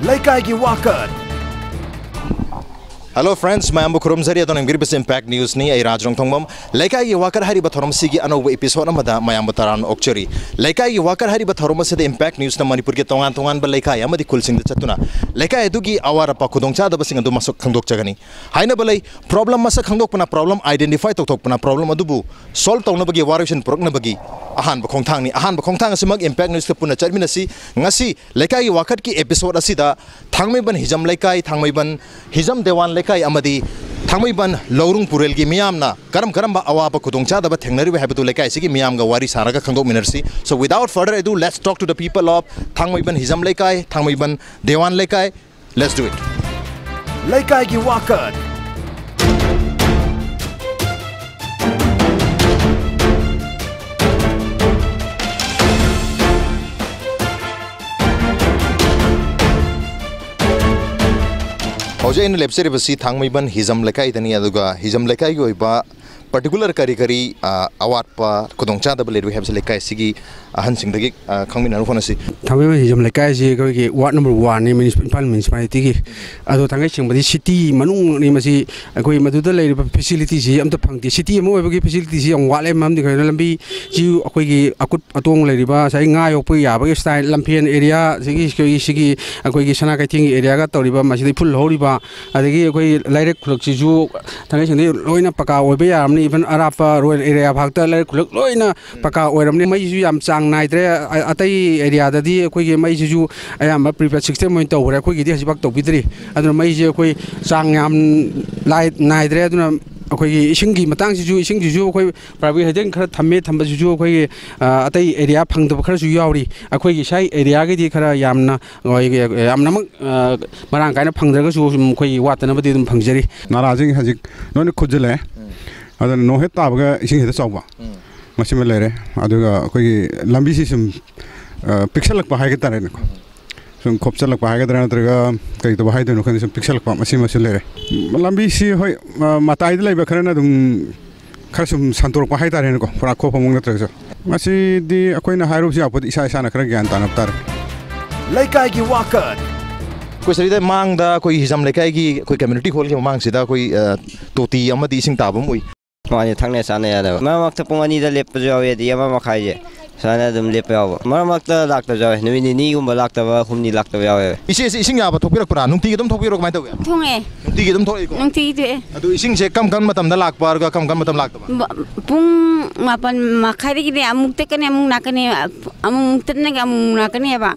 Leikai ki Wakat. Hello friends, I am Kurumzari at Nongthombam Impact News ni ay Nongthombam. Leikai ki Wakat hari bathorom sigi ano episode amada mayam bataran okchari. Leikai ki Wakat hari bathorom se Impact News na Manipur ke tongan ba Leikai amadi kulsing de chatuna. Leikai dugi awara pa kudongcha da basing adu masuk khangdok chagani. Haina balai problem masa khangdok pana problem identify tok pana problem adubu solve tawna bagi waration prok na bagi ahan ba khongthang ni ahan ba khongthang se mag Impact News ke puna charminasi ngasi Leikai ki Wakat ki episode asida Thangmeiband Hijam Leikai Thangmeiband Hijam Dewan Leikai amadi Thangmeiband Lourung Purel ki miyamna karam ba awaba kudongcha da ba thengnari ba habatu Leikai sigi miyam ga wari saraga khangdok minersi. So without further ado, let's talk to the people of Thangmeiband Hijam Leikai Thangmeiband Dewan Leikai. Let's do it. Leikai ki Wakat. Hoje in lepsere basi Thangmeiband Hijam Leikai tani aduga Hijam Leikai go iba particular kari awat pa kudongcha da bele we have Leikai sigi ahan sing dagi khangmin anu phonasi Thangmeiband Hijam Leikai ji ko ki ward number 1 ni municipality ki ado thangai sing badi city manung ni masi koi maduda lei facility ji amta phangti city mo bagi facility ji ang wale mam di khana lambi ji akoi ki akut atong lei ba sai nga yok pu ya ba style lampian area sigi akoi ki sana kai thing area ga toriba masi full horiba adagi akoi lairek khulak ji ju thangai sing loina paka oiba ya even Arapa rural area bhakta lai khulak loina paka oiramni mai ju yam chang naidre atai area da di koi ge mai ju ayam prepared system moi tawre koi gi di hasibak tawbidri aduna mai je koi chang yam lai naidre aduna koi ising gi matang ji ju koi private hedeng khara thamme thamba ju koi atai area phangda khara ju yauri akoi gi sai area gi di khara yamna yamna marang kaina phangdra ga ju koi watana badi dum phangjari narajing hajik non khujle ada no he tabaga ising heda chawba masime lere aduga koi lambi si sum pixel lak bahai ga tare ne sum khopcha lak bahai ga tare natraga kai to bahai de no kan sum pixel lak masime lere lambi si hoi matai de laiba khara na dum khara sum santor bahai tare ne ko pura kho phamung natraga masi di akoi na hairu si apod isa na khara gyan tanap tar Leikai ki Wakat. Koi sarida mang da koi Hijam Leikai ki koi community hall ki mang sida koi toti amadi ising tabam ui Mani thangna sana ya da mamakta pungani da lep jawe di ama makhai je sana dum lep yawa mamakta lakta jawe ni gumba lakta ba humni lakta yawe isi ising ya ba thokpirak pra nungti gi dum thokpirok mai taw Thonge nungti gi dum thoi ko nungti de adu ising se kam matam da lak par ga kam matam lak ta pung mapan makhai gi de amuk te kane amuk nakane amuk te ne amuk nakane ba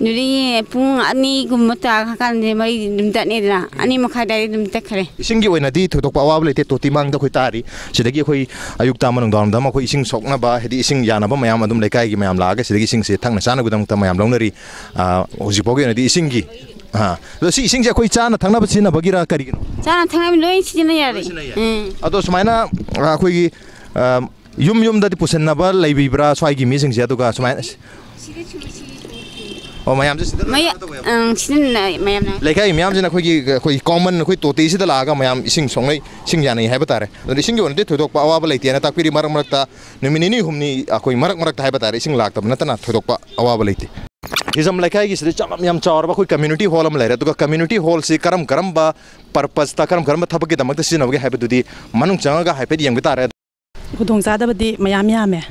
nuri pung ani gumata kan de mai dum ta ne da ani makhai da dum te khare ising gi oina di thok pa awab lete toti mang da khoi tari sidagi khoi ayuk ta manung dam da ma khoi ising sokna ba hedi ising yana ba mayam adum Leikai gi mayam laga sidagi ising se thangna sana gudam ta mayam longnari hoji poge na di ising gi ha lo si ising je khoi chana thangna ba china bagira kari gi chana thangna loi china yari ado sumaina khoi gi yum da di pusenna ba leibi bra swai gi mi sing je aduga sumaina Oh mayam je sidar mayam na Leikai mayam je na khoi common khoi toti sida laga mayam ising songai sing yani hai batare do ising gi onde thodok pa awa ba leiti na takpiri marak ta numini humni khoi marak ta hai batare ising lak ta na tana thodok pa awa ba leiti Hijam Leikai gi sida chamam yam chawar ba khoi community hall am lere to community hall si karam ba purpose ta karam ba thabak gi damak ta sin ba gi hai badudi manung changa ga hai pe yam gi tare khudong cha da badi mayam yame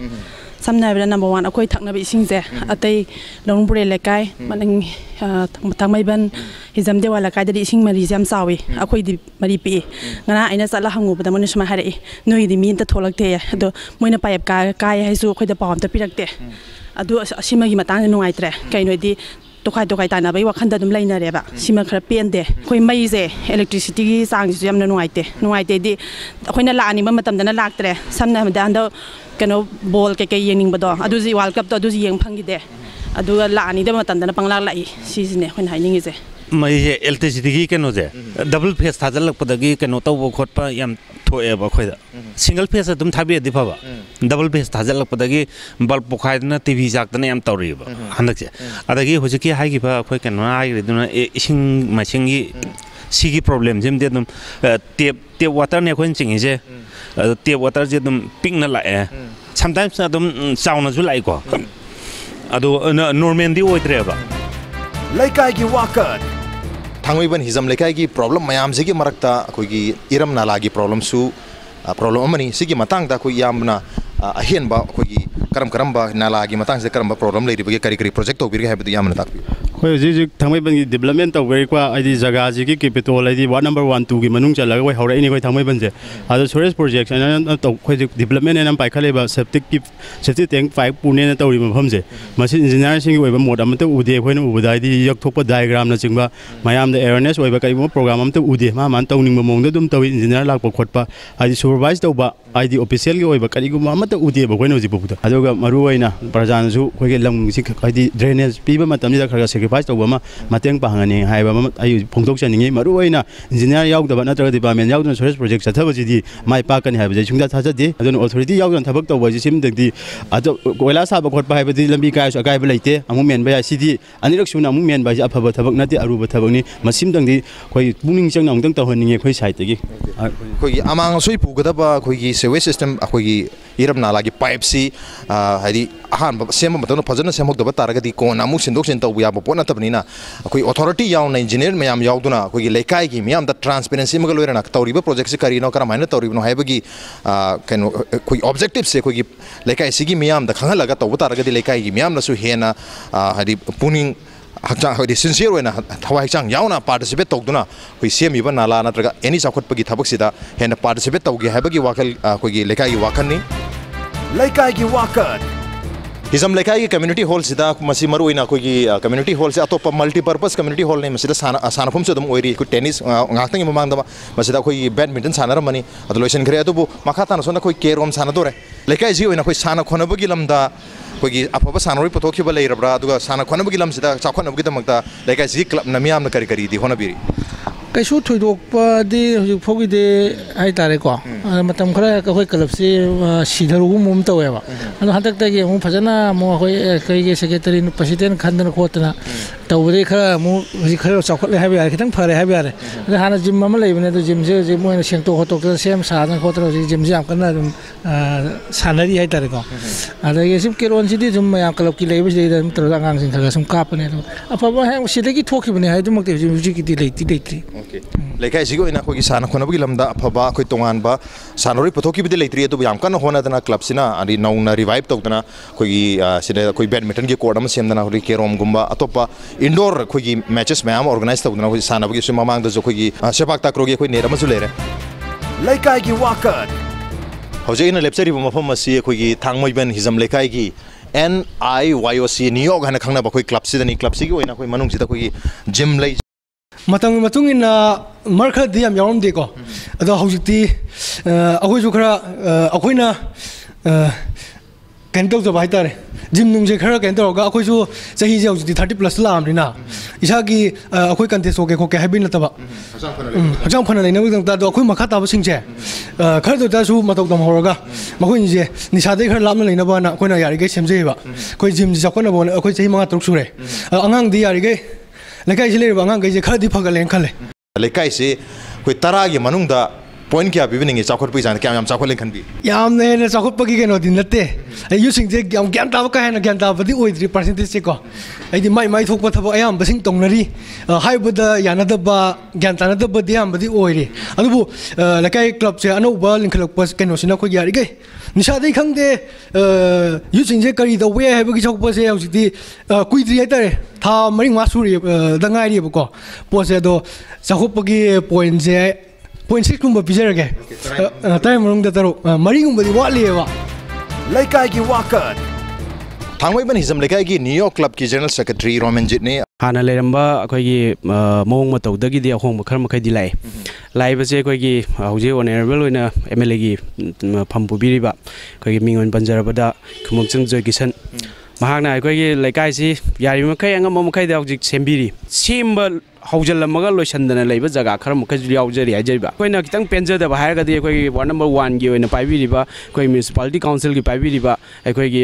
samna bela number 1 akoi thakna bi sing je atai Lourung Purel Leikai maning Thangmeiband Hijam Dewan Leikai da sing mari jam sawi akoi di mari pi ngana aina sala hangu bada mon sma hare noi di min ta tholak te ado moina paip ka hai su khoi da pawam ta pirak te adu asima gi matang nungai tre kai noi di tokai ta na bai wakhan da dum laina re ba sima khara pen de khoi mai je electricity gi sang ji yam na nungai te di khoina la ani ma matam da na lak tre samna da ando kano ball ke yeng bado adu ji world cup to adu ji yeng phangi de adu la ani de matam da panglak lai si ne khoin hai ningi je mai electricity gi kano je double phase thajal lak padagi kano to bo khot pa yam thoe ba khoi da single phase adum thabi di pha ba double phase thajal lak padagi bulb pokhai na tv jak da yam tawri ba handak je adagi hojiki hai gi ba khoi kano ai ri duna ising machine gi sigi problem jem de dum tap water ne khoin ching je tap water je dum ping na la sometimes adum sauna ju lai ko ado normal di oitre ba Leikai ki Wakat. Thangmeiband Hijam Leikai की problem मयाम से की मरकता कोई की इरम नाला की problem सु problem अमनी से की मतंग ता कोई यामना अहियन बा कोई की करम बा नाला की मतंग से करम बा प्रॉब्लम ले रही करी प्रोजेक्ट तो भी है तो यामना ताक कोई जी Thangmeiband की डेवलपमेंट तो गई qua आई जगह जी की कैपिटल आई वार्ड नंबर 1 2 की मनुंग चला कोई हौरे इनी कोई Thangmeiband से आदो सोरेस प्रोजेक्ट ना तो कोई डेवलपमेंट ने नम पाइखले बा सेफ्टी टैंक 5 पुणे ना तौरी मफम से मसी इंजीनियर सिंग ओइबा मोड अमते उदे कोइन उबदाई दी यकथोप डायग्राम ना चिंबा मयाम द अवेयरनेस ओइबा कई प्रोग्राम अमते उदे मा मान तौनिंग मोंग दुम तौ इंजीनियर लाक खोटपा आई सुपरवाइज तौबा आई दी ऑफिशियल की ओइबा करिगु अमते उदे बा कोइन होजि बबुदा अदोगा मरु ओइना प्रजानसु कोइ लम सि आई दी ड्रेनेज पीबा मतम दा खरगा सेक्रिफाइस तौबा मा मतंग पाहंगनी हाइबा आई फोंदोक चनिंगे मरु ओइना इंजीनियर याउदबा नत्रगा डिपार्टमेंट याउदन सोरेस प्रोजेक्ट चथबजिदी माइ पाकनी हाइबा सुंदा थाजदे अदन ऑथोरिटी याउदन थबक तौबा सिमदि अदो कोइला साबा खोटपा हाइबदि लंबी कायस अकाइबा लेते अमु मेनबा या सिदी अनिरक सुना अमु मेनबा अफबा थबक नति अरुबा थबकनी मसिमदंदि कोइ पुनिंग चंग नंगदंग तहनिंगे कोइ साइतगी कोइ अमांग सोइ पुगदबा कोइ सेवे सिस्टम कोइ इरम नाला की पाइप सी हाइदि अहान सेम मतन फजन सेमोकदबा तारगदि कोन अमु सिंदोक सिन तौबा याबा पोना तबनिना कोइ अथॉरिटी याउन इंजीनियर मयाम याउदुना कोइ लेकाई की मयाम द ट्रांसपेरेंसी मगल लोइरना तौरिबा प्रोजेक्ट से करिनो करमाइना तौरिबनो हाइबगी कैनो कोइ ऑब्जेक्टिव से कोइ लेकाई सिगी मयाम द खंगलगा तौबा तारगदि लेकाई की मयाम नसु हेना हाइदि पुनिंग हक्चांग हाइदि सिंसियर ओइना थवाइ हक्चांग याउना पार्टिसिपेट तौदुना कोइ सेमिबा नाला नत्रगा एनी चाखोटपगी थबकसिदा हेना पार्टिसिपेट तौगे हाइबगी वाखल कोइ लेकाई की वाखननि लेकाई की वाकत हिजम लेकाई की कम्युनिटी हॉल सिदा मसी मरु ओइना कोइ कम्युनिटी हॉल से अतोप मल्टीपर्पस कम्युनिटी हॉल ने मसिदा सानफुम से दम ओइरी कोइ tennis ngaktang mamang dama masida कोइ बैडमिंटन सानरमनी अदो लोइसन खरे अदुबु मखाताना सोना कोइ केरोम सानदोरे लेकाई जी ओइना कोइ साना खोनबगी लमदा कोइ अफबा सानरोइ पथोखिबा लेरब्रा अदुगा साना खोनबगी लमसिदा चाखोनबगी दमकता लेकाई जी क्लब नमियाम न करी दी होनबिरी कैसु थोइदोकपदि हुजु फोगिदे हाइ तारेको मतम खरा कोइ क्लब से सिधरुगु मुम तवेबा अदो हतकतगी मु फजना मु कोइ कइगे सेक्रेटरी प्रेसिडेंट खंदन खोतना तौबदे खरा मु हुजि खरा चाखोले हाबे यार खितंग फरे हाबे यार हाना जिम मा लेबने तो जिम से जे मोइन सेंतो होतोक सेम साना खोतरो जिम से आमकना सानरी हाइ तारेको अदो ये सिम केरोन सिदि जुम या क्लब की लेबे जे तरो आंगांग सिं खरा सुम कापने अफबा हे सिदगी थोखिबने हाइ दुमकते हुजि की लेति लेति लेकाई सिगो इना कोइ साना खोनबगी लमदा अफबा कोइ तोंगानबा सानरोइ पथोखिबदि लेत्रि अदु याम कन होनादना क्लब सिना अनि नौना रिवाइव तौदना कोइ सिने कोइ बैडमिंटन के कोर्ट अम सेमदना होरि केरोम गुम्बा अतोपा इंडोर कोइ मैचेस मैम ऑर्गेनाइज तौदना कोइ सानबगी सु ममांग द जो कोइ सेपाक ताक्रोगे कोइ नेर अमसु लेरे लेकाई की वाकत हौजेना लेप्चरी मफम मसी कोइ Thangmeiband Hijam लेकाई की NIYOC नियोग हन खंगना बखोइ क्लब सिदनी क्लब सिगी ओइना कोइ मनुंग सिदा कोइ जिम लै मतंग मतुंग इन मरखा दी हम यावम देखो अदो हौजिती अखोइसु खरा अखोइना कैंटो जब हाइतारे जिम नुंजे खरा कैंटो होगा अखोइसु सही जे हौजिती 30+ लामरिना इसागी अखोइ कंटेस्ट होके खोके हाइबि नतबा हजाम फना लेना उदंग ता अखोइ मखा ताब सिंजे खर दो तासु मतौ दम होरगा मखोइ जे निसादे खर लामना लेना बाना अखोइना यारिगे सेमजेबा अखोइ जिम जाखोना बोन अखोइ सही 5 3 सुरे अंगांग दी यारिगे लेकाई से लेबा अंगांग गइजे खरदि फगलेन खले लेकाई से कोइ तरा के मनुंगदा पॉइंट क्या बिबिनिंग चाखोट पै जान क्या याम चाखोले खनबी याम ने चाखोट पगी केनो दिन नते यु सिंग जे याम ज्ञान ताब का है ज्ञान ताबदि ओइद्रि परसेंटेज से को आइदि माइ थोक पथब अयाम बसिंग तोंगनरी हाइबदा यानदबा ज्ञान तानदबदि याम बदि ओइरि अदुबु लेकाई क्लब से अनौबा लिंखलक पस केनो सिना को यारि गई निसादि खंगदे यु सिंग जे करी दवे हाइबगी चौक पसे हौजिति कुइद्रि हाइतारे था मरिंग मासुरि दंगाइरि बको पोसे दो चाखोपगी पॉइंट जे 0.6 कुंबा पिजरगे टाइम रुंग दतरो मरी कुंबा दि वालेवा लेकाई की वाकत Thangmeiband Hijam लेकाई की न्यूयॉर्क क्लब की जनरल सेक्रेटरी रोमनजित ने हाना लेरंबा अखोगी मोंग मतौदगी दि अहोंग खर मखै दि लाइ लाइबसे अखोगी हौजे ऑनरेबल ओइना एमएलए की फम्पु बिरिबा अखोगी मिंगन पंजरबदा खुमोंचंग जय किशन महागना अखोगी लेकाई सि यारि मखै अंगम मखै दा हौजिक सेमबिरि सेमबा हौजलमगा लोइसंदना लेबा जगह खर मखै यावजरि हाइजरिबा कोइना खितंग पेंजदबा हायरगदि अखोगी वार्ड नंबर 1 की ओइना पाइबिरिबा कोइ म्युनिसिपलिटी काउंसिल की पाइबिरिबा अखोगी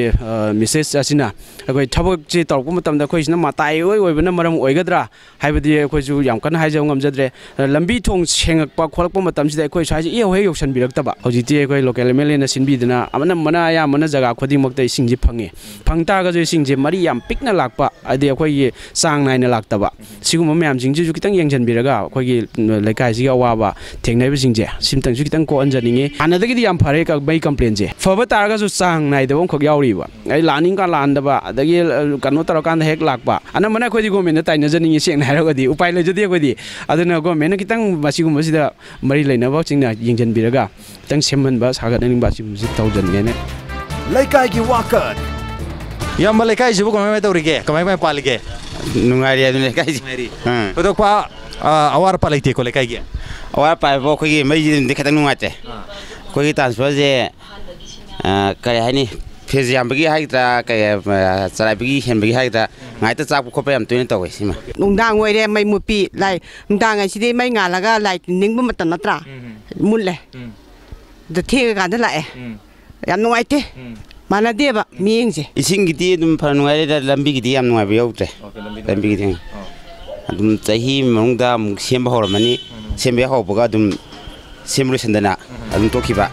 मिसेस असिना अखोई थबक चे तौरप मतमदा अखोइसिना माताई ओइबना मरम ओइगद्रा हाइबदि अखोइजु याम कन हाइजौ ngमजद्रे लंबी थोंग सेंगकपा खोलकपा मतमसिदा अखोइ साइज ए होय योक्सनबिरक्तबा हौजिति अखोइ लोकल एमएलए ना सिनबिदना अमना मना या मना जगह खोदिमक्ता इसिंगजि फंगे फंगता गजु इसिंगजि मरि याम पिकना लाकपा अदि अखोइ सांग नाइना लाक्तबा सिगुम म्याम ꯁꯤꯡꯁꯤꯁꯨ ꯈꯤꯇꯪ ꯌꯦꯡꯁꯤꯟꯕꯤꯔꯒ ꯑꯩꯈꯣꯏꯒꯤ ꯂꯩꯀꯥꯏꯁꯤꯒꯤ ꯑꯋꯥꯕ ꯊꯦꯡꯅꯔꯤꯕꯁꯤꯡꯁꯦ ꯁꯤꯝꯇꯪꯁꯨ ꯈꯤꯇꯪ ꯀꯣꯛꯍꯟꯖꯅꯤꯡꯉꯤ ꯍꯥꯟꯅꯗꯒꯤꯗꯤ ꯌꯥꯝ ꯐꯔꯦ ꯃꯩ ꯀꯝꯄ꯭ꯂꯦꯟꯁꯦ ꯐꯕ ꯇꯥꯔꯒꯁꯨ ꯆꯥꯡ ꯅꯥꯏꯗꯕ ꯑꯃꯈꯛ ꯌꯥꯎꯔꯤꯕ ꯑꯩ ꯂꯥꯛꯅꯤꯡꯀꯥꯟ ꯂꯥꯛꯍꯟꯗꯕ ꯑꯗꯒꯤ ꯀꯩꯅꯣ ꯇꯧꯔꯀꯥꯟꯗ ꯍꯦꯛ ꯂꯥꯛꯄ ꯑꯅꯝꯕꯅ ꯑꯩꯈꯣꯏꯗꯤ ꯒꯣꯔꯃꯦꯟꯗ ꯇꯥꯏꯅꯖꯅꯤꯡꯉꯤ ꯁꯦꯡꯅ ꯍꯥꯏꯔꯒꯗꯤ ꯎꯄꯥꯏ ꯂꯩꯖꯗꯦ ꯑꯩꯈꯣꯏꯗꯤ ꯑꯗꯨꯅ ꯒꯣꯔꯃꯦꯟꯅ ꯈꯤꯇꯪ ꯃꯁꯤꯒꯨꯝꯕꯁꯤꯗ ꯃꯔꯤ ꯂꯩꯅꯕꯁꯤꯡꯅ ꯌꯦꯡꯁꯤꯟꯕꯤꯔꯒ ꯈꯤꯇꯪ ꯁꯦꯝꯍꯟꯕ ꯁꯥꯒꯠꯍꯟꯅꯤꯡꯕ ꯑꯁꯤꯒꯨꯝꯕꯁꯤ ꯇꯧꯖꯅꯤꯡꯉꯦꯅꯦ ꯂꯩꯀꯥꯏꯒꯤ ꯋꯥꯀꯠ ꯌꯥꯝꯕ ꯂꯩꯀꯥꯏꯁꯤꯕꯨ ꯀꯃꯥꯏ ꯇꯧꯔꯤꯒꯦ ꯀꯃꯥꯏ ꯄꯥꯜꯂꯤꯒꯦ ꯅꯨꯡꯉꯥꯏꯔꯤ ꯑꯗꯨꯅ ꯂꯩꯀꯥꯏꯁꯤ ꯊꯣꯏꯗꯣꯛꯄ ꯑꯋꯥꯠ ꯑꯄꯥ ꯂꯩꯇꯦꯀꯣ ꯂꯩꯀꯥꯏꯒꯤ ꯑꯋꯥꯠ ꯑꯄꯥ ꯍꯥꯏꯕꯨ ꯑꯩꯈꯣꯏꯒꯤ ꯃꯩꯁꯤꯗꯤ ꯈꯤꯇꯪ ꯅꯨꯡꯉꯥꯏꯇꯦ ꯑꯩꯈꯣꯏꯒꯤ ꯇ꯭ꯔꯥꯟꯁꯐꯔꯁꯦ ꯀꯔꯤ ꯍꯥꯏꯅꯤ ꯐꯦꯖ ꯌꯥꯝꯕꯒꯤ ꯍꯥꯏꯒꯗ꯭ꯔꯥ ꯆꯂꯥꯏꯕꯒꯤ ꯍꯦꯟꯕꯒꯤ ꯍꯥꯏꯒꯗ꯭ꯔꯥ ꯉꯥꯏꯇ ꯆꯥꯛꯄ ꯈꯣꯠꯄ ꯌꯥꯝ ꯇꯣꯏꯅ ꯇꯧꯋꯦ ꯁꯤꯃ ꯅꯨꯡꯗꯥꯡ ꯑꯣꯏꯔꯦ ꯃꯩ ꯃꯨꯠꯄꯤ ꯂꯥꯏ ꯅꯨꯡꯗꯥꯡ ꯑꯁꯤꯗꯤ ꯃꯩ ꯉꯥꯜꯂꯒ ꯂꯥꯏ ꯅꯤꯡꯕ ꯃꯇꯝ ꯅꯠꯇ꯭ꯔꯥ ꯃꯨꯠꯂꯦ ꯑꯗ ꯊꯦꯡꯉꯀꯥꯟꯗ ꯂꯥꯛꯑꯦ ꯌꯥꯝ ꯅꯨꯡꯉꯥꯏꯇꯦ ꯃꯥꯟꯅꯗꯦꯕ ꯃꯤꯠꯌꯦꯡꯁꯦ ꯏꯁꯤꯡꯒꯤꯗꯤ ꯑꯗꯨꯝ ꯐꯅ ꯅꯨꯡꯉꯥꯏꯔꯦꯗ ꯂꯝꯕꯤꯒꯤꯗꯤ ꯌꯥꯝ ꯅꯨꯡꯉꯥꯏꯕ ꯌꯧꯗ꯭ꯔꯦ ꯂꯝꯕꯤꯒꯤꯗꯤ ꯑꯗꯨꯝ ꯆꯍꯤ ꯃꯅꯨꯡꯗ ꯑꯃꯨꯛ ꯁꯦꯝꯕ ꯍꯧꯔꯝꯃꯅꯤ ꯁꯦꯝꯕ ꯍꯧꯕꯒ ꯑꯗꯨꯝ ꯁꯦꯝꯕ ꯂꯣꯏꯁꯤꯟꯗꯅ ꯑꯗꯨꯝ ꯇꯣꯛꯈꯤꯕ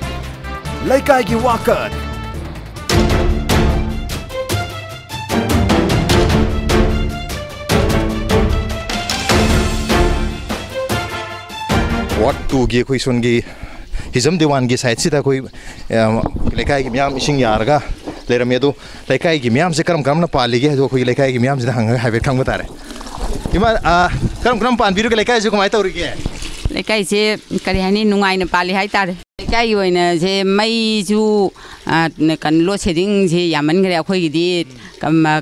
ꯂꯩꯀꯥꯏꯒꯤ ꯋꯥꯀꯠ What to give Quisongi Hijom Diwan gi side sita koi Leikai gi myam ising yarga leramedo Leikai gi myam se karam na pali gi do koi Leikai gi myam se hang highway khang batare ima karam pan biru ke Leikai se komai tawri ge Leikai se kari hani nungai na pali hai tare Leikai gi oina se mai ju kan lo setting se yaman gre akhoi gi di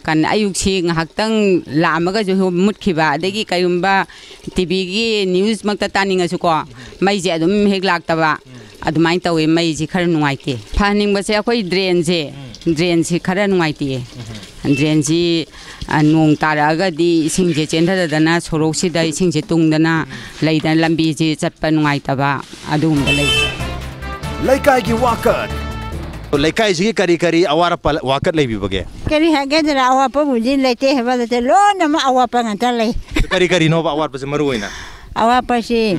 kan ayuk si ngaktang lamaga ju mutkhiba adegi kayumba TV gi news makta taninga su ko mai je adum hek laktaba adumai tawe mai ji khara nungaite phaning ba se akhoi drain si khara nungaite drain ji nong taraga di ising je chendadana sorok si da ising je tungdana leidan lambi ji chatpa nungaitaba adum da lei Leikai gi wakat Leikai ji kari awara wakat lei bibage kari hage dra awa pa bujin leite heba de lo na ma awa pa ngata lei kari no ba awar pa se maruina awa pa si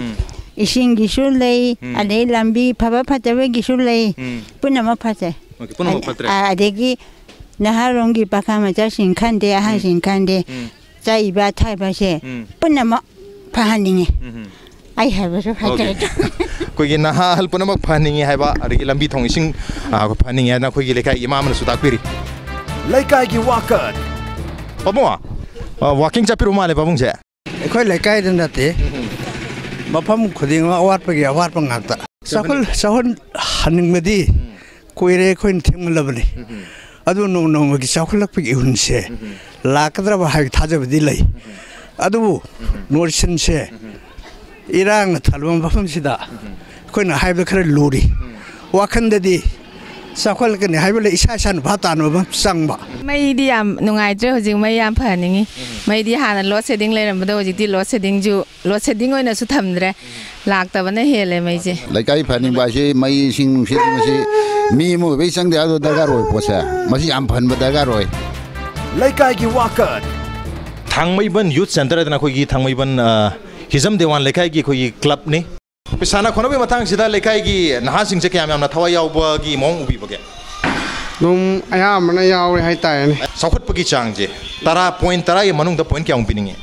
ising gi sul lei ade lambi phaba phatawe gi sul lei punama phate punama phatre adegi naharongi pakama ja sinkhande ha sinkhande chai ba thai ba se punama phahaninge ai haba so phate koigi nahal punamak phaningi haiba arigi lambi thong ising ko phaningi na koigi Leikai imam na sutak piri Leikai gi wakat pamwa walking chapiru male pamung je ꯑꯩꯈꯣꯏ ꯂꯩꯀꯥꯏꯗ ꯅꯠꯇꯦ ꯃꯐꯝ ꯈꯨꯗꯤꯡꯃꯛ ꯑꯋꯥꯠꯄꯒꯤ ꯑꯋꯥꯠꯄ ꯉꯥꯛꯇ ꯆꯥꯎꯈꯠꯍꯟꯅꯤꯡꯕꯗꯤ ꯀꯨꯏꯔꯦ ꯑꯩꯈꯣꯏꯅ ꯊꯦꯡꯃꯜꯂꯕꯅꯤ ꯑꯗꯨ ꯅꯣꯡꯃꯒꯤ ꯆꯥꯎꯈꯠꯂꯛꯄꯒꯤ ꯏꯍꯨꯟꯁꯦ ꯂꯥꯛꯀꯗ꯭ꯔꯕ ꯍꯥꯏꯕ ꯊꯥꯖꯕꯗꯤ ꯂꯩ ꯑꯗꯨꯕꯨ ꯅꯣꯔꯠ ꯏꯁꯟꯁꯦ ꯏꯔꯥꯡꯅ ꯊꯜꯕ ꯃꯐꯝꯁꯤꯗ ꯑꯩꯈꯣꯏꯅ ꯍꯥꯏꯕꯗ ꯈꯔ ꯂꯨꯔꯤ ꯋꯥꯈꯟꯗꯗꯤ ꯆꯥꯎꯈꯠꯂꯛꯀꯅꯤ ꯍꯥꯏꯕ ꯂꯩ ꯏꯁꯥ ꯏꯁꯥꯅ ꯚꯥꯞ ꯇꯥꯅꯕ ꯆꯪꯕ ꯃꯩꯗꯤ ꯌꯥꯝ ꯅꯨꯡꯉꯥꯏꯇ꯭ꯔꯦ ꯍꯧꯖꯤꯛ ꯃꯩ ꯌꯥꯝ ꯐꯍꯟꯅꯤꯡꯉꯤ ꯃꯩꯗꯤ ꯍꯥꯟꯅ ꯂꯣꯗ ꯁꯦꯗꯤꯡ ꯂꯩꯔꯝꯕꯗ ꯍꯧꯖꯤꯛꯇꯤ ꯂꯣꯗ ꯁꯦꯗꯤꯡ ꯑꯣꯏꯅꯁꯨ ꯊꯝꯗ꯭ꯔꯦ ꯂꯥꯛꯇꯕꯅ ꯍꯦꯜꯂꯦ ꯃꯩꯁꯦ ꯂꯩꯀꯥꯏ ꯐꯍꯟꯅꯤꯡꯕ ꯍꯥꯏꯁꯤ ꯃꯩ ꯏꯁꯤꯡ ꯅꯨꯡꯁꯤꯠ ꯃꯁꯤ ꯃꯤ ꯑꯃ ꯑꯣꯏꯕꯩ ꯆꯪꯗꯦ ꯑꯗꯨ ꯗꯔꯀꯥꯔ ꯑꯣꯏ ꯄꯣꯠꯁꯦ ꯃꯁꯤ ꯌꯥꯝ ꯐꯍꯟꯕ ꯗꯔꯀꯥꯔ ꯑꯣꯏ Leikaigi wakat Thangmeiband youth center adana koigi Thangmeiband Hijom Dewan Leikaigi koigi club ni Pisana khonobe matang sida Leikaigi nahasing se kyam yamna thawai yawba gi mong ubi bage ꯅꯨꯡ ꯑꯌꯥꯝꯕꯅ ꯌꯥꯎꯔꯦ ꯍꯥꯏꯇꯥꯔꯦꯅꯦ ꯆꯥꯎꯈꯠꯄꯒꯤ ꯆꯥꯡꯁꯦ 10.10ꯒꯤ ꯃꯅꯨꯡꯗ ꯄꯣꯏꯟꯠ ꯀꯌꯥꯃꯨꯛ ꯄꯤꯅꯤꯡꯉꯤ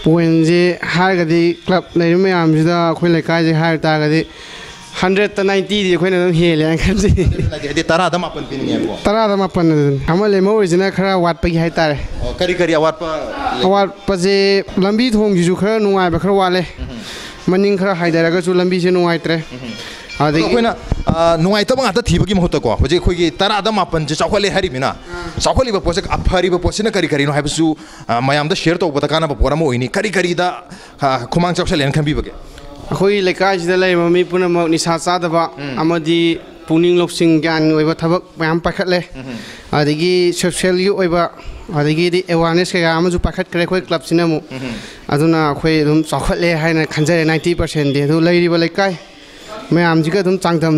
ꯄꯣꯏꯟꯠꯁꯦ ꯍꯥꯏꯔꯒꯗꯤ ꯀ꯭ꯂꯕ ꯂꯩꯔꯤꯕ ꯃꯌꯥꯝꯁꯤꯗ ꯑꯩꯈꯣꯏ ꯂꯩꯀꯥꯏꯁꯦ ꯍꯥꯏꯕ ꯇꯥꯔꯒꯗꯤ 100ꯇ 90ꯗꯤ ꯑꯩꯈꯣꯏꯅ ꯑꯗꯨꯝ ꯍꯦꯜꯂꯦ ꯍꯥꯏꯅ ꯈꯟꯖꯩ ꯍꯥꯏꯗꯤ 10ꯗ 9 ꯄꯤꯅꯤꯡꯉꯦꯕꯀꯣ 10ꯗ 9 ꯑꯗꯨꯅꯤ ꯑꯃ ꯂꯦꯝꯍꯧꯔꯤꯁꯤꯅ ꯈꯔ ꯋꯥꯠꯄꯒꯤ ꯍꯥꯏꯇꯥꯔꯦ ꯀꯔꯤ ꯑꯋꯥꯠꯄꯁꯦ ꯂꯝꯕꯤ ꯊꯣꯡꯁꯤꯁꯨ ꯈꯔ ꯅꯨꯡꯉꯥꯏꯕ ꯈꯔ ꯋꯥꯠꯂꯦ ꯃꯅꯤꯡ ꯈꯔ ꯍꯥꯏꯊꯔꯒꯁꯨ ꯂꯝꯕꯤꯁꯦ ꯅꯨꯡꯉꯥꯏꯇ꯭ꯔꯦ ꯑꯗꯒꯤ ꯑꯩꯈꯣꯏꯅ ꯅꯨꯡꯉꯥꯏꯇꯕ ꯉꯥꯛꯇ ꯊꯤꯕꯒꯤ ꯃꯍꯨꯠꯇꯀꯣ ꯍꯧꯖꯤꯛ ꯑꯩꯈꯣꯏꯒꯤ 10ꯗ 9ꯁꯦ ꯆꯥꯎꯈꯠꯂꯦ ꯍꯥꯏꯔꯤꯕꯅꯤꯅ ꯆꯥꯎꯈꯠꯂꯤꯕ ꯄꯣꯠꯁꯦ ꯑꯐꯔꯤꯕ ꯄꯣꯠꯁꯤꯅ ꯀꯔꯤꯅꯣ ꯍꯥꯏꯕꯁꯨ ꯃꯌꯥꯝꯗ ꯁꯦꯌꯔ ꯇꯧꯕꯗ ꯀꯥꯟꯅꯕ ꯄꯣꯠ ꯑꯃ ꯑꯣꯏꯅꯤ ꯀꯔꯤꯗ ꯈꯨꯃꯥꯡ ꯆꯥꯎꯁꯜꯂꯦꯅ ꯈꯟꯕꯤꯕꯒꯦ ꯑꯩꯈꯣꯏ ꯂꯩꯀꯥꯏꯁꯤꯗ ꯂꯩꯔꯤꯕ ꯃꯤ ꯄꯨꯝꯅꯃꯛ ꯅꯤꯁꯥ ꯆꯥꯗꯕ ꯑꯃꯗꯤ ꯄꯨꯛꯅꯤꯡ ꯂꯧꯁꯤꯡ ꯒ꯭ꯌꯥꯟ ꯑꯣꯏꯕ ꯊꯕꯛ ꯃꯌꯥꯝ ꯄꯥꯏꯈꯠꯂꯦ ꯑꯗꯒꯤ ꯁꯣꯁꯤꯌꯦꯜꯒꯤ ꯑꯣꯏꯕ ꯑꯗꯒꯤꯗꯤ ꯑꯦꯋꯥꯔꯅꯦꯁ ꯀꯌꯥ ꯑꯃꯁꯨ ꯄꯥꯏꯈꯠꯈ꯭ꯔꯦ ꯑꯩꯈꯣꯏ ꯀ꯭ꯂꯕꯁꯤꯅ ꯑꯃꯨꯛ ꯑꯗꯨꯅ ꯑꯩꯈꯣꯏ ꯑꯗꯨꯝ ꯆꯥꯎꯈꯠꯂꯦ ꯍꯥꯏꯅ ꯈꯟꯖꯔꯦ 90%ꯗꯤ ꯑꯗꯨ ꯂꯩꯔꯤꯕ ꯂꯩꯀꯥꯏ मैम जी का तुम चांगतम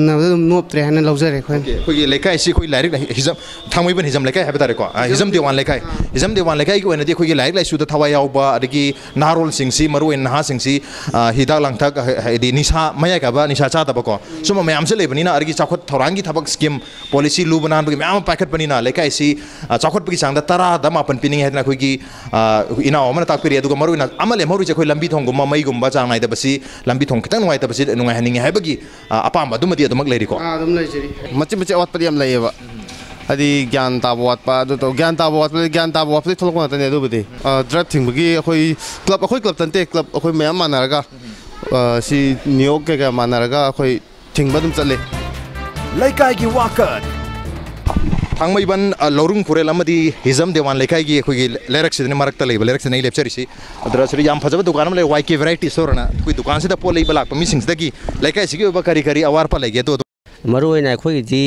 नोपत्रे है लौजरे कोई लेकाई से कोई लाइक हिजम थांगमैबन हिजम लेकाई है बतारे को हिजम देवान लेकाई को ने कोई लाइक लाइसु द थवा यावबा अदगी नारोल सिंसी मरु इन नहा सिंसी हिदा लांगथक हेदि निशा मया का निशा चाता बको सुम मैम से लेबनिना अदगी चाखत थौरांगी थबक स्कीम पॉलिसी लू बनान बगे मैम पैकेट बनिना लेकाई सी चाखत बगी चांग द तरा द मापन पिनिंग हेदना कोई की इना ओमन ताक पिरि अदुगा मरु इन अमले मरु जे कोई लंबी थोंगुम मई गुम चांग नाइ दबसी लंबी थोंग खतंग नुवाइ दबसी नुवाइ हनिंग हैबगी अपाम अदुमदी अदुमक लेरिको मचे मचे अवतपदी हम लेयेबा अदि ज्ञान ताब वातपा अदु तो ज्ञान ताब वातपदी थोलक नतने अदुबदी ड्रग थिंगबगी अखोई क्लब तंते क्लब अखोई मयाम मानरगा सी नियोग के मानरगा अखोई थिंगबा दुम चले लेकाई की वाकत थांगमैबन लौरुंग पुरेल अमदी हिजम देवान लेकाई की अखोई लेरक सिदने मरकता लेब लेरक सिदने लेपचरिसी अदरा सरी याम फजब दुकान में ले वाईके वैरायटी स्टोरना कोई दुकान से द पो लेब लाक मिसिंग दगी लेकाई सिगी ओबा करी करी अवार पा लेगे तो मरुना अखोईदी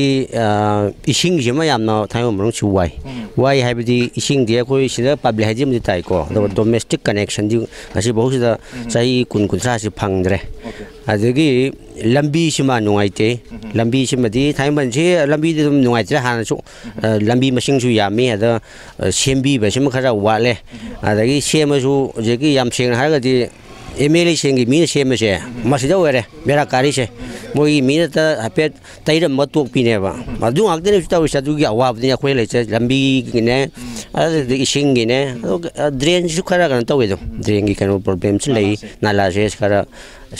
इसिंग जिमा यामना थायो मरुंग छु वाई हाइबदी इसिंग दे अखोई सिदा पब्लिक हाइजिम दि ताइको डोमेस्टिक कनेक्शन दि असी बहुत सिदा सही कुन कुनथ्रा सि फंगद्रे अदगी लंबी सिमा नुआइते लंबी सिमदी थाइमन से लंबी दम नुआइत्रे हानसु लंबी मसिंग सु यामी अदा सेमबी बसिम खरा वाले अदगी सेमसु जेगी याम सेंग हागदी एमएलए सेंगी मी सेमसे मसिदा ओरे बेरा कारी से मोई मी त हपेट तैरम मतोक पिनेबा मदु आक्दने सुताउ सदुगी अवाबदि अखोइ लेचे लंबी गिने अदि इसिंग गिने ड्रेन सु खरा गन तवेदो ड्रेन गी कनो प्रॉब्लम छ लई नाला से खरा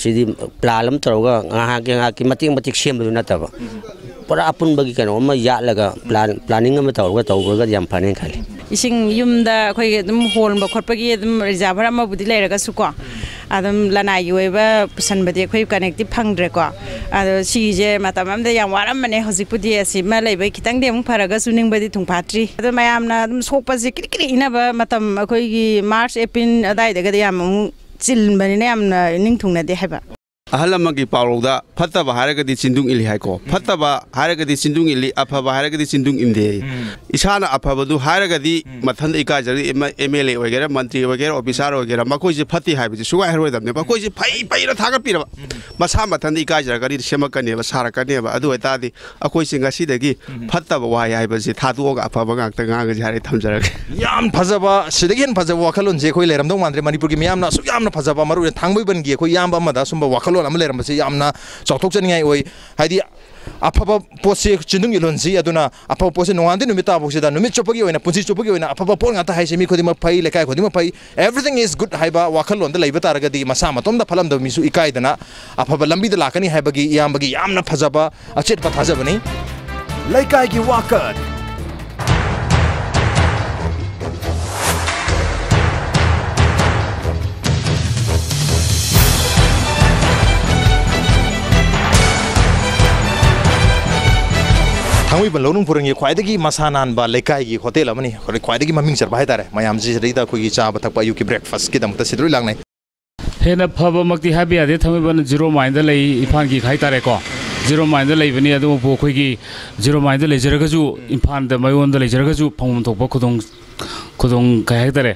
सिदी प्लालम तरोगा nga ki matik sembu nataba pura apun bagi kano ma ya laga planning ma tawga tawga yam phane khali ising yumda khoi dum hol ba khotpagi dum reservoir ma budi leiraga su ko adam lana yoiba pusan badi khoi connective phangdre ko ado si je matam am da yam waram mane hojik pudi asi ma leibai kitang dem pharaga suning badi thung phatri ado mayam na dum sokpa je kri ina ba matam khoi gi march april adai daga yam chill बने ने हमना निंग थुंगना दे है बा अहलमगी पावदा फतबा हारगदी चिंदुंग इली haiku फतबा हारगदी चिंदुंग इली अफबा हारगदी चिंदुंग इंदे इसाना अफबदु हारगदी मथन इकाजरी MLA वगैरह मंत्री वगैरह ऑफिसर वगैरह मकोइ जे फति हाइबि सुगा हेरोदमने मकोइ जे फै र थागा पिरबा मसा मथन इकाजरगरी सेमकने सारकने अदु एतादि अकोइ सिंगा सिदगी फतबा वाय हाइबि जे थादुगा अफबा गाक्ता गाग जारे थमजरग याम फजबा सिदगिन फजबा वखलोन जे कोइ लेरमदौ मानद्रे मणिपुर की मियामना सु यामना फजबा मरु थांगबैबन गी कोइ याम बमदा सुंबा वखलो यामना चौथोचनिंगाई ओइ हाइदि अफबा पोसे चिंदुंग इलोनसी अदुना अफबा पोसे नोंगांदि नुमिता बोसिदा नुमित चोपगी ओइना पुंसी चोपगी ओइना अफबा पोल गाता हाइसे मी खोदिमा फै लेकाय खोदिमा फै एवरीथिंग इज गुड हाइबा वाखलोन द लैबा तारगदि मसा मतोम द फलम द मिसु इकाइदना अफबा लंबी द लाकनी हाइबगी यामबगी यामना फजबा अचेत पथाजबनी लेकाय की वाकत थांगमैबन लौरुंग पुरेल ख्वाइदगी मसानान बा लेकाई की होटल अमनी ख्वाइदगी ममिंग चरबा हाइतारे मयाम जी सरीदा कोई चाबा थकपा युकी ब्रेकफास्ट की दमता सिद्रोइ लांगनाय हेना फब मक्ति हाबि आदे थांगमैबन जीरो माइंड लई इफान की खाइतारे को जीरो माइंड लईबनी अदु बो खोगी zero mind लेजरगजु Irfan the मयोन the लेजरगजु फंगम थोपा खुदों कह हाइतारे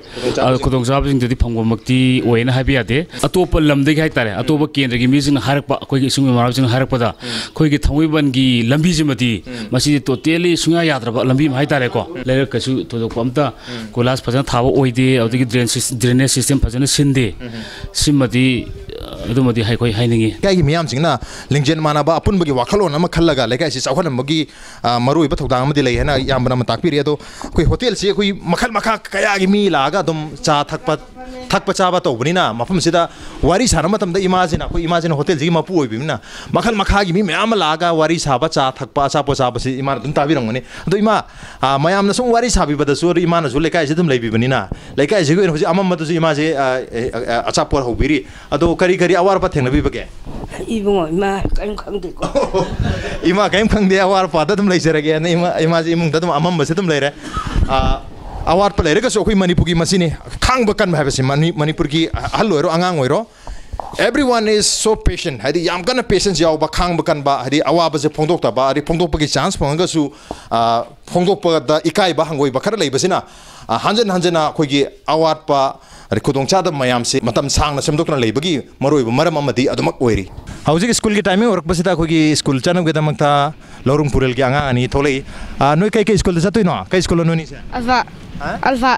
खुदों जाबजिंग दि फंगमक्ति ओइना हाबि आदे अतोप लमदे हाइतारे अतोप केंद्र की मिजिन हारकपा खोगी सुंग माराबजिंग हारकपदा खोगी थांगमैबन की लंबी जिमति मसी टोटली सुंगा याद्रबा लंबी हाइतारे को लेरक कसु थोदोक अमता कोलास फजन थाबा ओइदे अदगी ड्रेनेज सिस्टम फजन सिंदे सिमति अदुमदि हाइखोइ हाइनिंगी काई मियाम सिंगना लिंगजेन मानाबा अपुनबगी वाखलोन अमा खल्लगा लेकाइ सि चावखनमगी मरुइबा थौदांग अमदि लೈ हैना यामबना मताकपिरि अदो कोइ होटल से कोइ मखल मखा कयागी मी लागा दम चा थकपा चाबा तौबनिना मफम सिदा वारी साना मतम द इमाजिन कोइ इमाजिन होटल जी मपु ओइबिना मखल मखागी मी मयाम लागा वारी साबा चा थकपा चापो चाबा सि इमान दुम ताबिरंगने अदो इमा मयामना सम वारी साबिबदा सु इमाना सु लेकाइ से दुम लैबिबनिना लेकाइ से होजि अमम मदु इमा जे अचापोर होबिरि अदो करी अवार पा थेंगना बिबगे इबुंगो इमा काइम खंगदे को इमा काइम खंगदे अवार पा द दुम लैजरगे ने इमा जे इमुंग द दुम अमम बसे दुम लैरे अवार पा लैरे कसो कोइ मणिपुर की मसिने खांग बकन हाबसे मणिपुर की हल ओइरो आंगांग ओइरो everyone is so patient hadi yam kana patience yaw ba khang ba kan ba hadi awa ba je phongdok ta ba hadi phongdok pa ki chance phonga su phongdok pa da ikai ba hangoi ba khara lei ba sina hanjana khoi gi awat pa अरे खुदोंचाद मयाम से मतम सांगना सेमदोकना लेबगी मरोइब मरम अमदी अदमक ओइरी हौजिक school की timing औरकबसिदा अखोगी school चनमगेदमक्ता लौरुंग पुरेल की आंगा अनि थोलै नोइ कई स्कूल चतुइनो कई स्कूल नोनि से अल्फा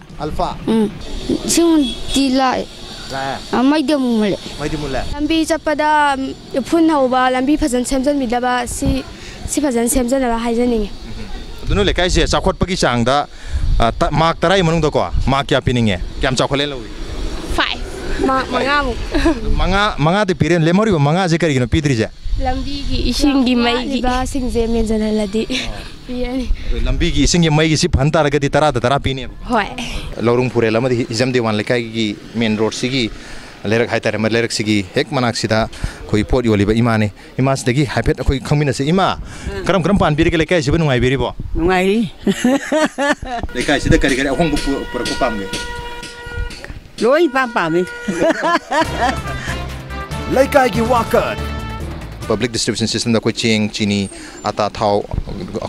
सिंग तिला मैदे मुले लंबी चपदा फुन हौबा लंबी फजन सेमजन मिदबा सी फजन सेमजन हाइजनिंग दुनु लेकाई से चाखोटपगी चांगदा मार्क तराई मनुंग दको मार्क क्या पिनिंगे क्या चाखोले लवी 5 मंगा दे पिरेन लेमोरी मंगा जे करिनो पिद्री जे लंबी की इशिंगी मई की बा सिंजे मेंजनलदी पियानी लंबी की इशिंगी मई की सि फंता रगदी तरा पिने होय लौरुंग पुरेल अमदी हिजम देवान लेकाई की मेन रोड सिगी लेरक हाइतारे म लेरक सिगी हेक मनाक सिदा कोई पोट योलिबा इमाने इमास दगी हाइफेट कोई खंगमिना से इमा करम पान बिरगे लेकाई सिबा नुंगाइ बिरिबो नुंगाइ लेकाई सिदा करी अखोंग पुर को पामगे लोई पामे लेकाई की वाकत पब्लिक डिस्ट्रीब्यूशन सिस्टम दा कोई चेंग चीनी आता थाव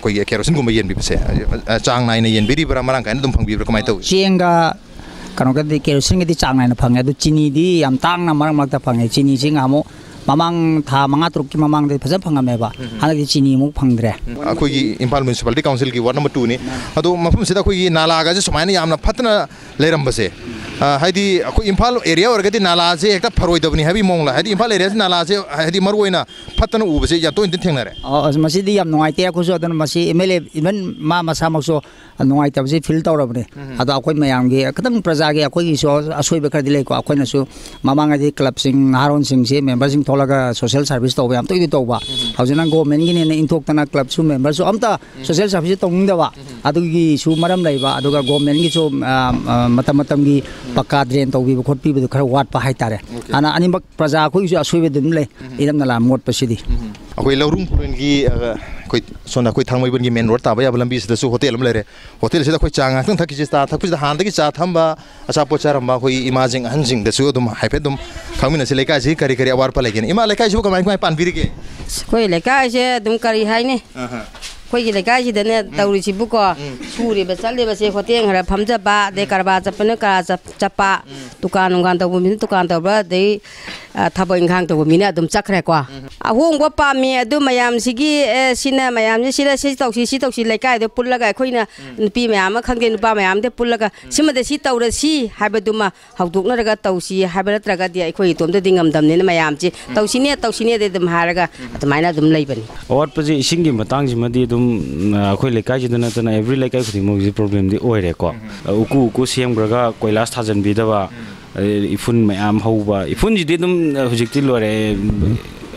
कोई केरोसिन गुम येन बिबसे चांग नाइन येन बिरि बरा मरांग काइन दुम फंग बिब्रा कमाय तो चेंगा कनो के केरोसिन के चांग नाइन फंगे दु चीनी दी याम तांग ना मरंग मरता फंगे चीनी सिंग आमो mamang tha manga truk ki mamang de phaja phanga meba hana ki chini mu phangdre akoi gi Impal municipality council ki ward number 2 ni adu mafum sida koi nala ga je sumaina yamna phatna leiram base haidi akoi Impal area orga di nala je ekta pharoi dabni habi mongla haidi Impal area nala je haidi maroina phatna u base ya to in thengnare masi di yam nongai te ko so dan masi MLA even ma masa mak so nongai ta base fil tawrabne adu akoi mayam gi kadam praja gi akoi so asoi be khar dilai ko akoi na su mamang di club sing haron sing se members sing thola social service to yam to di to ba haujana government gi ne intok tana club su member su amta social service to ngda ba adu gi su maram lai ba adu ga government gi so matam gi pakka drain to bi khot pi bu khara wat pa hai tare ana ani bak praja khoi su asoi be dum le idam na la mot pa sidi akoi Lourung Purel gi koi sona koi Thangmeiband gi main road ta ba ya lambi sida su hotel am lere hotel sida koi changa tang thaki sta thakpi da han da gi cha thamba acha po charam ba koi imaging hanjing da su dum haipe dum khangmina se lekai ji kari awar pa legen ima lekai ju kamai kamai pan biri ge koi lekai je dum kari hai ne koi gi lekai ji da ne tauri si bu ko suri ba sal ba se khoteng hara phamja ba de karba chapna kara chapa tukan ngan ta bu min tukan ta ba de thabo inghang to bu min adum chakre kwa ahong ba pa mi adu mayam sigi sina mayam ji sida si tausi lekai de pullaga khoina nupi mayam khangde nupa mayam de pullaga sima de si taura si habaduma hawdukna raga tausi habara traga di khoi tom de dingam dam ne mayam ji tausi ne de dum haraga atmaina dum leibani awat paji ising gi matang ji madi dum khoi lekai ji dana tana every lekai khudi mo ji problem di oire ko uku sem graga koilas thajan bi da ba ifun mayam hauba ifun ji dum hujikti lore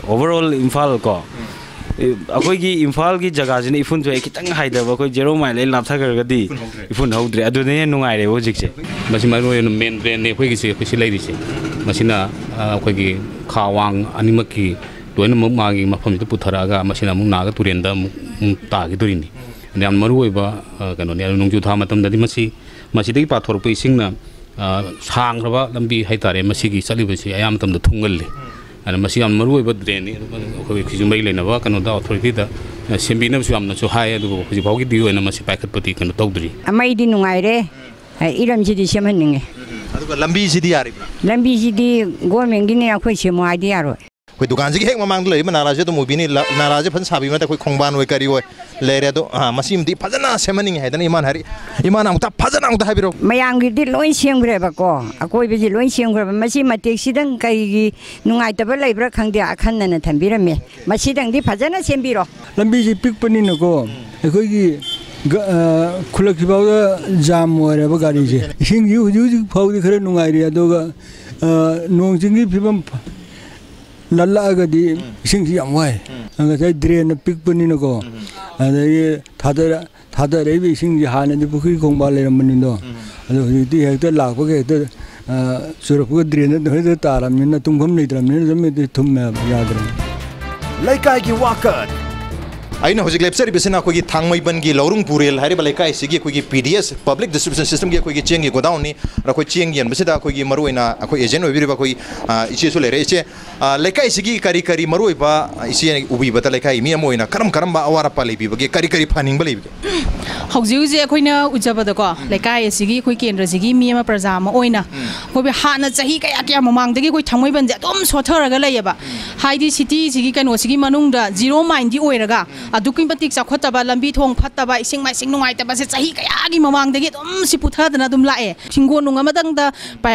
overall Impal ko akoi gi Impal gi jaga jine ifun to kitang haida ba koi 0 mile le laptha gar gadi ifun haudre adu ne nungai re hojik se masi mai no main brand ne koi gi se koi lai ri se masina koi gi khawang animaki loina ma gi mafam tu puthara ga masina mu na ga turenda mu ta gi turini yam maru oi ba kano ne nungju tha matam da di masi dei pa thor pu ising na sang raba lambi hai tare masi gi sali basi ayam tam da thungal le ana masi am maru oi ba drain ni ko khijum bai le na ba kano da authority da sembi na su am na so hai adu ko ji bau gi di oi na masi pai khat pati kano tawdri amai di nungai re iram ji di seman ninge adu lambi ji di yari lambi ji di government gi ne akhoi semo ai di yaro koi dukan ji hek mamang lei naraje to mubi ni naraje phan sabi ma ta koi khongban oi kari oi lere do masim di phajana semaning hai dan iman hari iman ang ta phajana ang ta habiro mayang gi di loi semgre ba ko akoi bi ji loi semgre ba masi matek sidang kai gi nungai ta ba leibra khangde akhan na thambirame masi dang di phajana sembiro lambi ji pik pani na ko akoi gi khulak ki baw jam ore ba gari ji sing yu ju phau di khare nungai ri adoga nong jing gi phibam lalla ga di sing ji amwai anga sai drain pik pani na ko adai thada re bi sing ji han di pukri kong ba le ram ni do ado di hekta lak ba ge ta surap ga drain na de taram ni na tumgham nei taram ni jam de thum me yaad ra Leikai ki wakat aina hojik lepsari besena ko gi Thangmeiband gi Lourung Purel hari balaikai sigi ko gi PDS public distribution system gi ko gi cheng gi godown ni ra ko cheng gi beseda ko gi maruina ko agent oi ba ko iche so lere iche leikai sigi kari marui ba isi ubi ba leikai mi amoina karam ba awara pa lebi ba gi kari phaning ba lebi ꯍꯧꯖꯤꯛ ꯑꯩꯈꯣꯏꯅ ꯎꯖꯕꯗꯀꯣ ꯂꯩꯀꯥꯏ ꯑꯁꯤꯒꯤ ꯑꯩꯈꯣꯏ ꯀꯦꯟꯗ꯭ꯔꯁꯤꯒꯤ ꯃꯤ ꯑꯃ ꯄ꯭ꯔꯖꯥ ꯑꯃ ꯑꯣꯏꯅ ꯑꯩꯈꯣꯏ ꯍꯥꯟꯅ ꯆꯍꯤ ꯀꯌꯥ ꯃꯃꯥꯡꯗꯒꯤ ꯑꯩꯈꯣꯏ ꯊꯥꯡꯃꯩꯕꯟꯁꯦ ꯑꯗꯨꯝ ꯁꯣꯊꯔꯒ ꯂꯩꯌꯦꯕ ꯍꯥꯏꯗꯤ ꯁꯤꯇꯤꯁꯤꯒꯤ ꯀꯩꯅꯣꯁꯤꯒꯤ ꯃꯅꯨꯡꯗ ꯖꯤꯔꯣ ꯃꯥꯏꯟꯗꯤ ꯑꯣꯏꯔꯒ ꯑꯗꯨꯛꯀꯤ ꯃꯇꯤꯛ ꯆꯥꯎꯈꯠꯇꯕ ꯂꯝꯕꯤ ꯊꯣꯡ ꯐꯠꯇꯕ ꯏꯁꯤꯡ ꯃꯥꯏꯁꯤꯡ ꯅꯨꯡꯉꯥꯏꯇꯕꯁꯦ ꯆꯍꯤ ꯀꯌꯥꯒꯤ ꯃꯃꯥꯡꯗꯒꯤ ꯑꯗꯨꯝ ꯁꯤ ꯄꯨꯊꯗꯅ ꯑꯗꯨꯝ ꯂꯥꯛꯑꯦ ꯍꯤꯡꯒꯣꯜ ꯅꯨꯡ ꯑꯃꯇꯪꯗ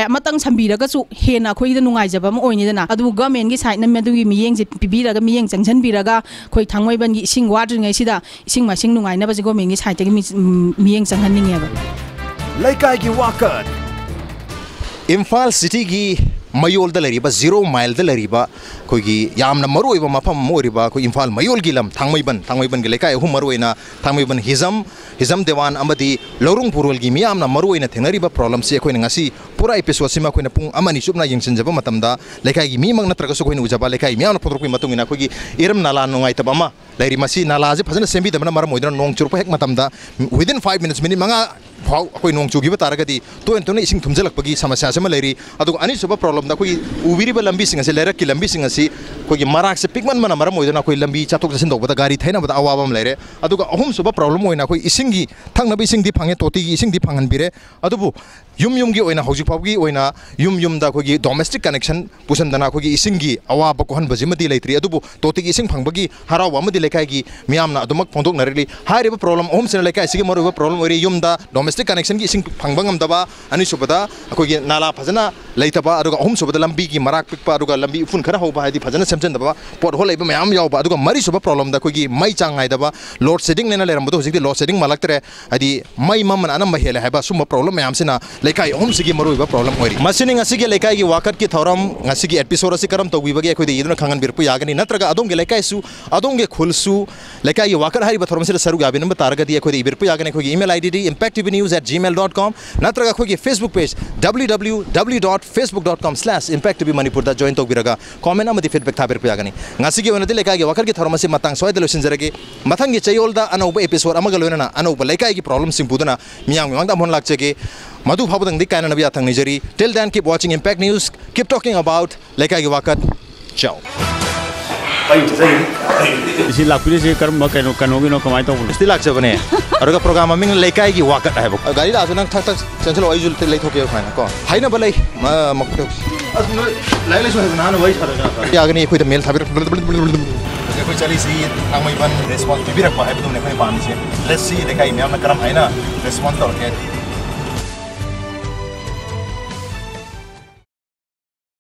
ꯑꯃꯇꯪ ꯁꯝꯕꯤꯔꯒꯁꯨ ꯍꯦꯟꯅ ꯑꯩꯈꯣꯏꯗ ꯅꯨꯡꯉꯥꯏꯖꯕ ꯑꯃ ꯑꯣꯏꯅꯤꯗꯅ ꯑꯗꯨꯕꯨ ꯒꯚꯔꯟꯃꯦꯟꯠꯒꯤ ꯁꯥꯏꯠꯅ ꯃꯗꯨꯒꯤ ꯃꯤꯠꯌꯦꯡꯁꯦ ꯄꯤꯕꯤꯔꯒ ꯃꯤꯠꯌꯦꯡ ꯆꯪꯁꯤꯟꯕꯤꯔꯒ ꯑꯩꯈꯣꯏ ꯊꯥꯡꯃꯩꯕꯟꯒꯤ ꯏꯁꯤꯡ ꯋꯥꯗ꯭ꯔꯤꯉꯩꯁꯤꯗ ꯏꯁꯤꯡ ꯃꯥꯏꯁꯤꯡ ꯅꯨꯡꯉꯥꯏꯅꯕꯁꯦ ꯒꯚꯔꯟꯃꯦꯟꯠꯒꯤ ꯁꯥꯏꯠꯇꯒꯤ ꯃꯤꯠꯌꯦꯡ ꯆꯪꯍꯟꯅꯤꯡꯉꯦꯕ ꯂꯩꯀꯥꯏꯒꯤ ꯋꯥꯀꯠ इम्फाल सिटी की मयोल जीरो माइल अखोगी यामना मरुओइबा मफम मोरिबा अखोई इम्फाल मयोल की लम थांगमैबन की लेकाय अहुम मरुओइना थांगमैबन हिजम देवान अमदी लौरुंग पुरुल की मियामना मरुओइना थेंगनरिबा प्रॉब्लम से अखोइना ngasi पूरा एपिसोड सिमा अखोइना पुंग अमनि सुबना यंगसिनजबा मतमदा लेकाय की मिमंग नत्रगसो अखोइना उजबा लेकाय मियामना फोटोकि मतुंगिना अखोगी इरम नाला नुंगाइतबा अमा लैरि मसी नाला जे फजन सेंबिदबना मरम ओइदना नोंग चुरपा हेक मतमदा विदिन 5 मिनट्स मिनिट मंगा फाव अखोई नोंग चुगिबा तारगदी तो इसिंग थुमजलकपगी समस्या सेमा लैरि अदु अनिसुबा प्रॉब्लम दा कोई उबिरिबा लंबी सिंग से लेरक की लंबी सिंग से कोई मराक से पिकमन मन मरम ओइदना कोई लंबी चातोक जसिन दोबदा गाड़ी थैना अवाबम लेरे अदुगा अहुम सुबा प्रॉब्लम ओइना कोई इसिंगी थंगनबी इसिंग दी फांगे तोती की इसिंग दी फांगन बिरे अदुबु युम की ओइना हौजि फावगी ओइना युम दा कोई डोमेस्टिक कनेक्शन पुसनदना कोई इसिंगी अवाब को हन बजिमदी लेत्रि अदुबु तोती की इसिंग फांगबगी हराव अमदी लेकाय की मियामना अदुमक फोंदोक नरली हाइरेबा प्रॉब्लम अहुम से लेकाय सिगी मरुबा प्रॉब्लम ओइरे युम दा डोमेस्टिक कनेक्शन की इसिंग फांगबंगम दबा अनिसुबदा कोई नाला फजना लेतबा अदुगा अहुम सुबदा लंबी की मराक पिकपा अदुगा लंबी उफुन खरा होबा हाइदि फजना सेमजनदबा पोट होल लेबा मयाम यावबा अदुगा मरी सुबा प्रॉब्लम दा कोई मई चांग हाइदबा लोड शेडिंग नेना लेरमबदो हजिकि लोड शेडिंग मालक्तरे हाइदि मई ममन अनम हेले हाइबा सुम प्रॉब्लम मयाम सिना लेकाय अहुम सिगी मरुबा प्रॉब्लम होइरि मसिनि ngasi लेकाय की वाकत की थौरम ngasi की एपिसोड असि करम तौबिबगे अखोइदि इदुना खंगन बिरपु यागनि नत्रगा अदोंगे लेकाय सु अदोंगे खुलसु लेकाय की वाकत हारिबा थौरम से सरुग याबिन नंबर तारगदि अखोइदि बिरपु यागनि अखोइगी ईमेल आईडी impacttvnews@gmail.com नत्रगा अखोइगी फेसबुक पेज www.facebook.com/impacttvmanipur दा जॉइन तौबिरगा कमेंट अमदि फीडबैक थाबिरपु यागनि ngasi की ओनदि लेकाय की वाकत की थौरम से मतंग सोयद लोसिनजरगे मथंगी चयोलदा अनौबा एपिसोड अमगा लोइना अनौबा लेकाय की प्रॉब्लम सिंग पुदना मियांग मंगदा मोन लाक्चगे मधु फाबदंग कायना नबी आथंग निजरी till then keep watching impact news keep talking about लेकाय की वाकत चाओ इसी लाखुरी से कर्म कनो कनोगी नो कमाई तो इस्ती लाख से बने और का प्रोग्राम मिंग लेकाय की वाकत है गाड़ी लासो नंग थक थक चंचलो आइजुल ते लेथोके फाइना को हाइना बलै मकतो लाइले सो है ना वही छरा यागनी कोई मेल थाबिर कोई चली सी थांगमैबन रेस्पॉन्स बिबिरक बा है तुमने कोई पानी से लेट्स सी लेकाय में हम करम है ना रेस्पॉन्स तो के